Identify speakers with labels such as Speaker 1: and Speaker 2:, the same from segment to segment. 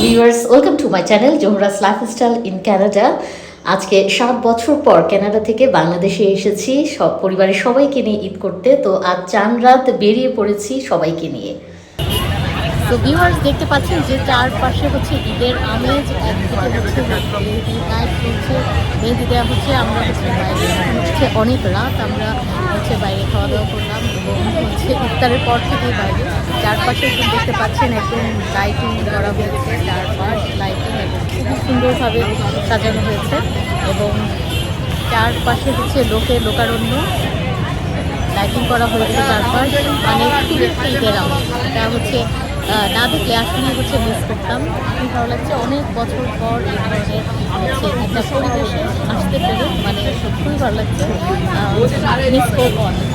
Speaker 1: Viewers, welcome to my channel Zohra's lifestyle in Canada. আজকে 7 বছর পর কানাডা থেকে বাংলাদেশে এসেছি সব পরিবারের সবাইকে নিয়ে ঈদ করতে। তো আজ চান রাত বেরিয়ে পড়েছি সবাইকে নিয়ে। তো ভিউয়ার্স দেখতে পাচ্ছেন যে চারপাশে হচ্ছে ঈদের আমেজ, একদিকে হচ্ছে মেহেদি নাইট চলছে, মেহেদি দেওয়া হচ্ছে, আমরা হচ্ছে বাইরে হচ্ছে অনেক রাত আমরা হচ্ছে বাইরে খাওয়া দাওয়া করলাম এবং হচ্ছে ইফতারের পর থেকেই বাইরে চারপাশে দেখতে পাচ্ছেন একদম লাইটিং করা হয়েছে, চারপাশ লাইটিং এবং খুবই সুন্দরভাবে সাজানো হয়েছে এবং চারপাশে হচ্ছে লোকারণ্য লাইটিং করা হয়েছে চারপাশ, মানে খুবই একটা ঈদের আমেজ। এটা হচ্ছে না দেখলে আসলে হচ্ছে মিস করতাম, খুবই ভালো লাগছে অনেক বছর পর এই ধরনের হচ্ছে একটা পরিবেশে আসতে পেরে, মানে খুবই ভালো লাগছে, মিস করবো অনেক।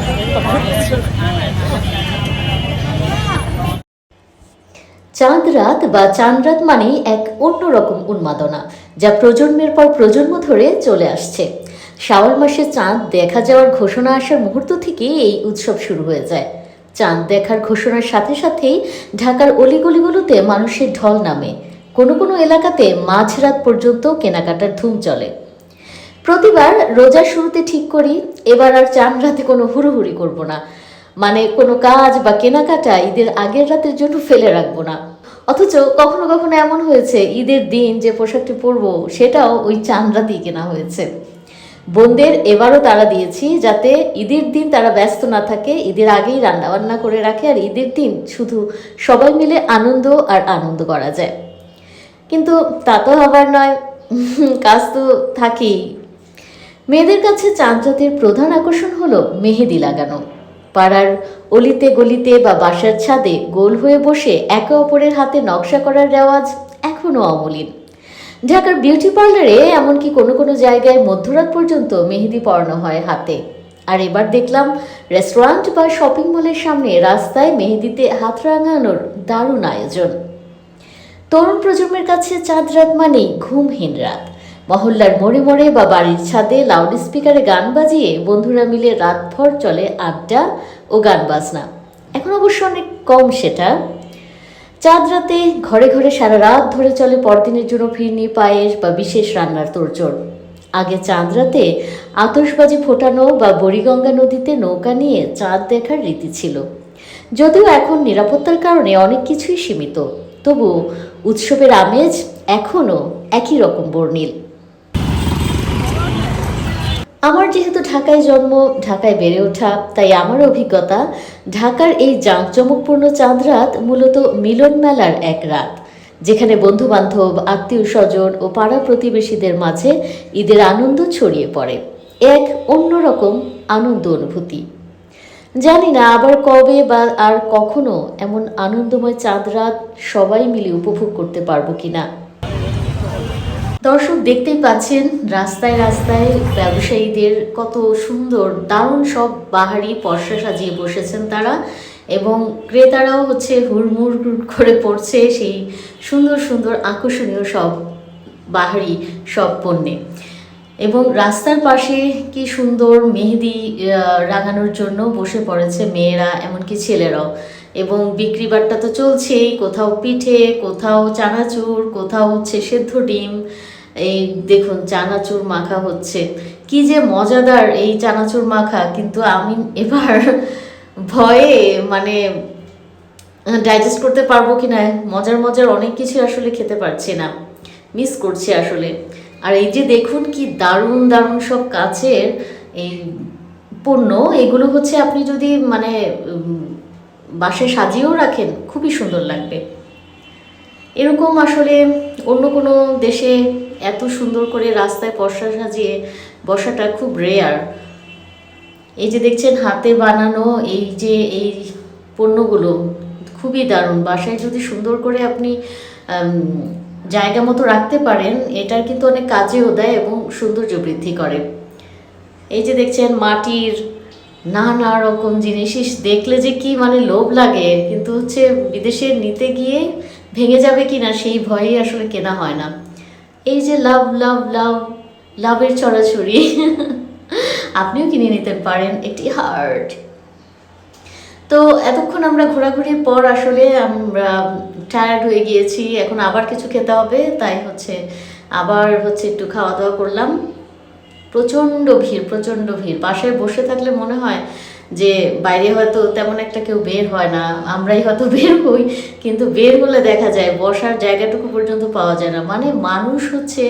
Speaker 1: চাঁদ রাত বা চাঁদ রাত মানেই এক অন্যরকম উন্মাদনা, যা প্রজন্মের পর প্রজন্ম ধরে চলে আসছে। শাওয়াল মাসে চাঁদ দেখা যাওয়ার ঘোষণা আসার মুহূর্ত থেকেই এই উৎসব শুরু হয়ে যায়। চাঁদ দেখার ঘোষণার সাথে সাথেই ঢাকার অলিগলিগুলোতে মানুষের ঢল নামে, কোনো কোনো এলাকাতে মাঝরাত পর্যন্ত কেনাকাটার ধুম চলে। প্রতিবার রোজার শুরুতে ঠিক করি এবার আর চাঁদ রাতে কোনো হুড়োহুড়ি করব না, মানে কোনো কাজ বা কেনাকাটা ঈদের আগের রাতের জন্য ফেলে রাখবো না। অথচ কখনো কখনো এমন হয়েছে ঈদের দিন যে পোশাকটি পরবো সেটাও ওই চাঁদ রাতেই কেনা হয়েছে। বোনদের এবারও তাড়া দিয়েছি যাতে ঈদের দিন তারা ব্যস্ত না থাকে, ঈদের আগেই রান্নাবান্না করে রাখে আর ঈদের দিন শুধু সবাই মিলে আনন্দ করা যায়। কিন্তু তা তো হবার নয়, কাজ তো থাকেই। মেয়েদের কাছে চাঁদ রাতের প্রধান আকর্ষণ হলো মেহেদি লাগানো। পাড়ার অলিতে গলিতে বা বাসার ছাদে গোল হয়ে বসে একে অপরের হাতে নকশা করার রেওয়াজ এখনও অমলিন। ঢাকার বিউটি পার্লারে এমনকি কোনো কোনো জায়গায় মধ্যরাত পর্যন্ত মেহেদি পরানো হয় হাতে। আর এবার দেখলাম রেস্টুরেন্ট বা শপিং মলের সামনে রাস্তায় মেহেদিতে হাত রাঙানোর দারুণ আয়োজন। তরুণ প্রজন্মের কাছে চাঁদ রাত মানেই ঘুমহীন রাত। মহল্লার মোড়ে মোড়ে বা বাড়ির ছাদে লাউড স্পিকারে গান বাজিয়ে বন্ধুরা মিলে রাতভর চলে আড্ডা ও গান বাজনা। এখন অবশ্য অনেক কম সেটা। চাঁদ রাতে ঘরে ঘরে সারা রাত ধরে চলে পরদিনের জন্য ফিরনি, পায়েস বা বিশেষ রান্নার তোড়জোড়। আগে চাঁদ রাতে আতশবাজি ফোটানো বা বুড়িগঙ্গা নদীতে নৌকা নিয়ে চাঁদ দেখার রীতি ছিল। যদিও এখন নিরাপত্তার কারণে অনেক কিছুই সীমিত, তবু উৎসবের আমেজ এখনও একই রকম বর্ণিল। আমার যেহেতু ঢাকায় জন্ম, ঢাকায় বেড়ে ওঠা, তাই আমার অভিজ্ঞতা ঢাকার এই জাঁকজমকপূর্ণ চাঁদ রাত মূলত মিলন মেলার এক রাত, যেখানে বন্ধু বান্ধব, আত্মীয় স্বজন ও পাড়া প্রতিবেশীদের মাঝে ঈদের আনন্দ ছড়িয়ে পড়ে, এক অন্যরকম আনন্দ অনুভূতি। জানি না আবার কবে বা আর কখনো এমন আনন্দময় চাঁদ রাত সবাই মিলে উপভোগ করতে পারবো কিনা। দর্শক দেখতেই পাচ্ছেন রাস্তায় রাস্তায় ব্যবসায়ীদের কত সুন্দর দারুণ সব বাহারি পসরা সাজিয়ে বসেছেন তারা, এবং ক্রেতারাও হচ্ছে হুড়মুড় করে পড়ছে সেই সুন্দর সুন্দর আকর্ষণীয় সব বাহারি সব পণ্যে। এবং রাস্তার পাশে কি সুন্দর মেহেদি রাঙানোর জন্য বসে পড়েছে মেয়েরা, এমনকি ছেলেরাও। এবং বিক্রি বাট্টা তো চলছেই, কোথাও পিঠে, কোথাও চানাচুর, কোথাও হচ্ছে সেদ্ধ ডিম। এই দেখুন চানাচুর মাখা হচ্ছে, কি যে মজাদার এই চানাচুর মাখা, কিন্তু আমি এবার ভয়ে মানে ডাইজেস্ট করতে পারবো কিনা, মজার মজার অনেক কিছু আসলে খেতে পারছি না, মিস করছি আসলে। আর এই যে দেখুন কি দারুণ দারুণ সব কাচের এই পণ্য, এগুলো হচ্ছে আপনি যদি মানে বাসায় সাজিয়েও রাখেন খুবই সুন্দর লাগবে। এরকম আসলে অন্য কোনো দেশে এত সুন্দর করে রাস্তায় পসরা সাজিয়ে বসাটা খুব রেয়ার। এই যে দেখছেন হাতে বানানো এই যে এই পণ্যগুলো খুবই দারুণ, বাসায় যদি সুন্দর করে আপনি জায়গা মতো রাখতে পারেন এটার কিন্তু অনেক কাজেও দেয় এবং সৌন্দর্য বৃদ্ধি করে। এই যে দেখছেন মাটির নানা রকম জিনিস, দেখলে যে কি মানে লোভ লাগে, কিন্তু হচ্ছে বিদেশে নিতে গিয়ে ভেঙে যাবে কিনা সেই ভয়েই আসলে কেনা হয় না। এই যে লাভ লাভ লাভ লাভের ছড়াছড়ি আপনিও কিনে নিতে পারেন একটি হার্ট। তো এতক্ষণ আমরা ঘোরাঘুরির পর আসলে আমরা টায়ার্ড হয়ে গিয়েছি, এখন আবার কিছু খেতে হবে, তাই হচ্ছে আবার হচ্ছে একটু খাওয়া দাওয়া করলাম। প্রচণ্ড ভিড়, বাসায় বসে থাকলে মনে হয় যে বাইরে হয়তো তেমন একটা কেউ বের হয় না, আমরাই হয়তো বের হই, কিন্তু বের হলে দেখা যায় বসার জায়গাটুকু পর্যন্ত পাওয়া যায় না। মানে মানুষ হচ্ছে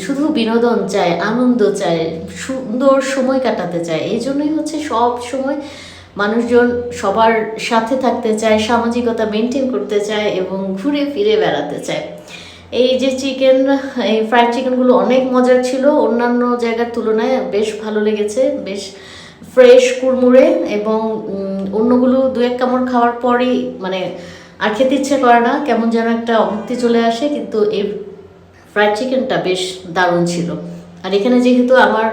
Speaker 1: শুধু বিনোদন চায়, আনন্দ চায়, সুন্দর সময় কাটাতে চায়। এই জন্যই হচ্ছে সব সময় মানুষজন সবার সাথে থাকতে চায়, সামাজিকতা মেনটেন করতে চায় এবং ঘুরে ফিরে বেড়াতে চায়। এই যে এই ফ্রাইড চিকেনগুলো অনেক মজার ছিল, অন্যান্য জায়গার তুলনায় বেশ ভালো লেগেছে, বেশ ফ্রেশ কুড়মুড়ে, এবং অন্যগুলো দু এক কামড় খাওয়ার পরেই মানে আর খেতে ইচ্ছে করে না, কেমন যেন একটা অভুক্তি চলে আসে। কিন্তু এই ফ্রাইড চিকেনটা বেশ দারুণ ছিল। আর এখানে যেহেতু আমার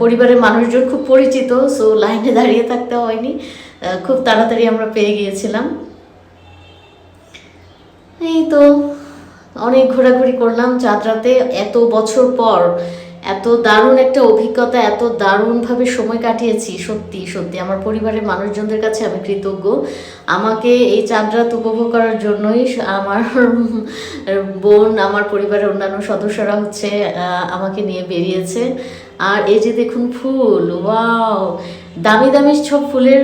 Speaker 1: পরিবারের মানুষজন খুব পরিচিত, সো লাইনে দাঁড়িয়ে থাকতে হয়নি, খুব তাড়াতাড়ি আমরা পেয়ে গিয়েছিলাম। এই তো অনেক ঘোরাঘুরি করলাম চাঁদরাতে, এত বছর পর এত দারুণ একটা অভিজ্ঞতা, এত দারুণভাবে সময় কাটিয়েছি। সত্যি সত্যি আমার পরিবারের মানুষজনদের কাছে আমি কৃতজ্ঞ। আমাকে এই চাঁদরাত উপভোগ করার জন্যই আমার বোন, আমার পরিবারের অন্যান্য সদস্যরা হচ্ছে আমাকে নিয়ে বেরিয়েছে। আর এই যে দেখুন ফুল, ওয়াও, দামি দামি সব ফুলের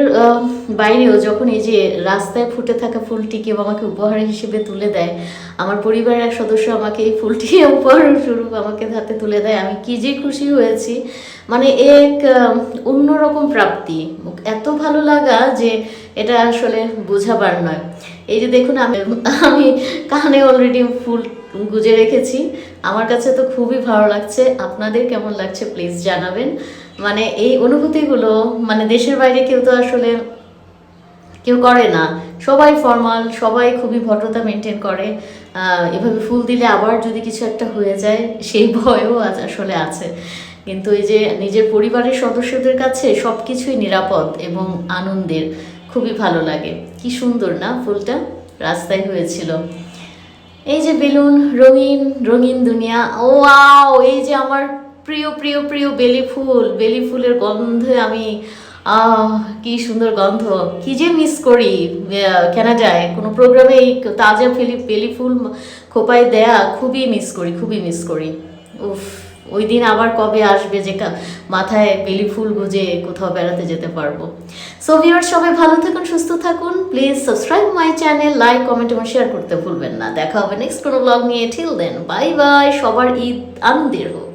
Speaker 1: বাইরেও যখন এই যে রাস্তায় ফুটে থাকা ফুলটি কেউ আমাকে উপহার হিসেবে তুলে দেয়, আমার পরিবারের এক সদস্য আমাকে এই ফুলটি উপহার স্বরূপ আমাকে হাতে তুলে দেয়, আমি কি যে খুশি হয়েছি। মানে এক অন্যরকম প্রাপ্তি, এত ভালো লাগা যে এটা আসলে বোঝাবার নয়। এই যে দেখুন আমি কানে অলরেডি ফুল গুজে রেখেছি। আমার কাছে তো খুবই ভালো লাগছে, আপনাদের কেমন লাগছে প্লিজ জানাবেন। মানে এই অনুভূতিগুলো মানে দেশের বাইরে কেউ তো আসলে কেউ করে না, সবাই ফর্মাল, সবাই খুবই ভদ্রতা মেনটেন করে। এভাবে ফুল দিলে আবার যদি কিছু একটা হয়ে যায় সেই ভয়ও আসলে আছে। কিন্তু এই যে নিজের পরিবারের সদস্যদের কাছে সব কিছুই নিরাপদ এবং আনন্দের, খুবই ভালো লাগে। কি সুন্দর না ফুলটা, রাস্তায় হয়েছিল। এই যে বেলুন, রঙিন রঙিন দুনিয়া, ও ওয়াও, এই যে আমার প্রিয় প্রিয় প্রিয় বেলি ফুলের গন্ধে আমি কি সুন্দর গন্ধ, কি যে মিস করি কানাডায় কোনো প্রোগ্রামে এই তাজা বেলি ফুল খোপায় দেয়া, খুবই মিস করি। উফ, ওই দিন আবার কবে আসবে যে মাথায় বেলি ফুল গুজে কোথাও বেড়াতে যেতে পারবো। সো ভিউয়ার্স, সবাই ভালো থাকুন, সুস্থ থাকুন, please subscribe my channel, like, comment এবং শেয়ার করতে ভুলবেন না। দেখা হবে নেক্সট কোনো ব্লগ নিয়ে। টিল দেন, বাই বাই, সবার ঈদ আনন্দের হোক।